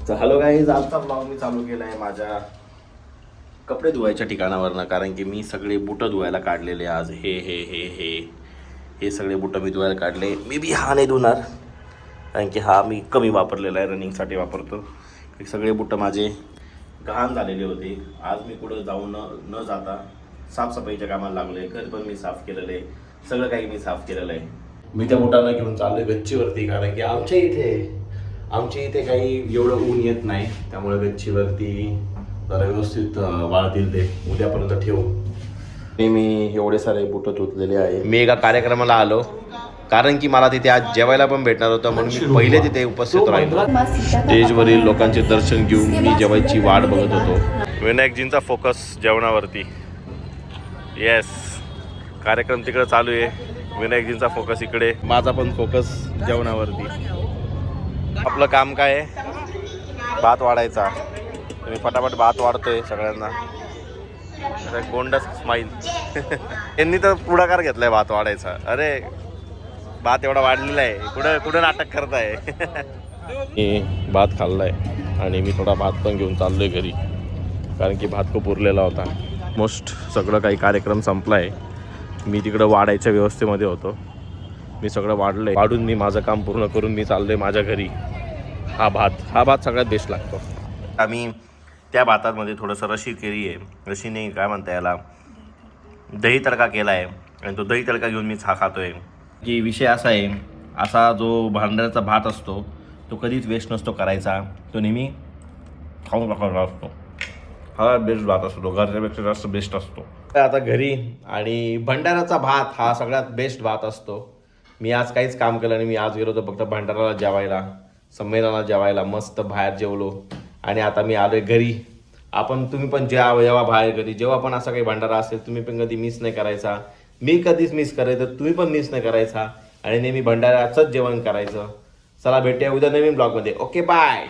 तर hello guys, आजचा blog मी चालू केला आहे माझ्या कपडे धुवायच्या ठिकाणावरनं. कारण की मी सगळे बुटं धुवायला काढलेले आज. हे सगळे बुटं मी धुवायला काढले. मी बी हा नाही धुणार कारण की हा मी कमी वापरलेला आहे, रनिंगसाठी वापरतो. हे सगळे बुटं माझे घाण झालेले होते. आज मी कुठं जाऊन न जाता साफसफाईच्या कामाला लागलो आहे. घर पण मी साफ केलेलं आहे, सगळं काही मी साफ केलेलं आहे. मी त्या बुटांना घेऊन चाललो आहे गच्चीवरती. कारण की आमच्या इथे काही एवढं ऊन येत नाही, त्यामुळे गच्चीवरती जरा व्यवस्थित वाळतील ते. उद्यापर्यंत ठेवू. मी एवढे सारे बुटं धुतलेले आहे. मी एका कार्यक्रमाला आलो कारण की मला तिथे आज जेवायला पण भेटणार होतं, म्हणून मी पहिले तिथे उपस्थित राहिलो. स्टेजवरील लोकांचे दर्शन घेऊन मी जेवायची वाट बघत होतो. विनायकजींचा फोकस जेवणावरती. येस, कार्यक्रम तिकडे चालू आहे, विनायकजींचा फोकस इकडे, माझा पण फोकस जेवणावरती. आपलं काम काय आहे? भात वाढायचा. मी फटाफट भात वाढतोय सगळ्यांना. गोंडस स्माईल. यांनी तर पुढाकार घेतलाय भात वाढायचा. अरे भात एवढा वाढलेला आहे, कुठं नाटक करताय. मी भात खाल्लाय आणि मी थोडा भात पण घेऊन चाललोय घरी, कारण की भात खूप उरलेला होता. मोस्ट सगळं काही कार्यक्रम संपलाय. मी तिकडं वाढायच्या व्यवस्थेमध्ये होतो. मी सगळं वाढलंय. वाढून मी माझं काम पूर्ण करून मी चाललोय माझ्या घरी. हा भात सगळ्यात बेस्ट लागतो. आम्ही त्या भातामध्ये थोडंसं रशी केली आहे. रशीने काय म्हणता याला, दही तडका केला आहे आणि तो दही तडका घेऊन मी खातोय. की विषय असा आहे, असा जो भांड्याचा भात असतो तो कधीच वेस्ट नसतो करायचा. तो नेहमी खाऊन टाकायचा असतो. हा बेस्ट भात असतो, घरच्यापेक्षा जास्त बेस्ट असतो. आता घरी आणि भंडाराचा भात हा सगळ्यात बेस्ट भात असतो. मी आज काहीच काम केलं नाही. मी आज गेलो होतो फक्त भंडाराला जेवायला, संमेलनाला जेवायला. मस्त बाहेर जेवलो आणि आता मी आलोय घरी. तुम्ही पण जेव्हा बाहेर घरी जेव्हा पण असा काही भंडारा असेल, तुम्ही पण कधी मिस नाही करायचा. मी कधीच मिस करायचं, तुम्ही पण मिस नाही करायचा आणि नेहमी भंडाराचंच जेवण करायचं. चला भेटूया उद्या नवीन ब्लॉगमध्ये. Okay, bye.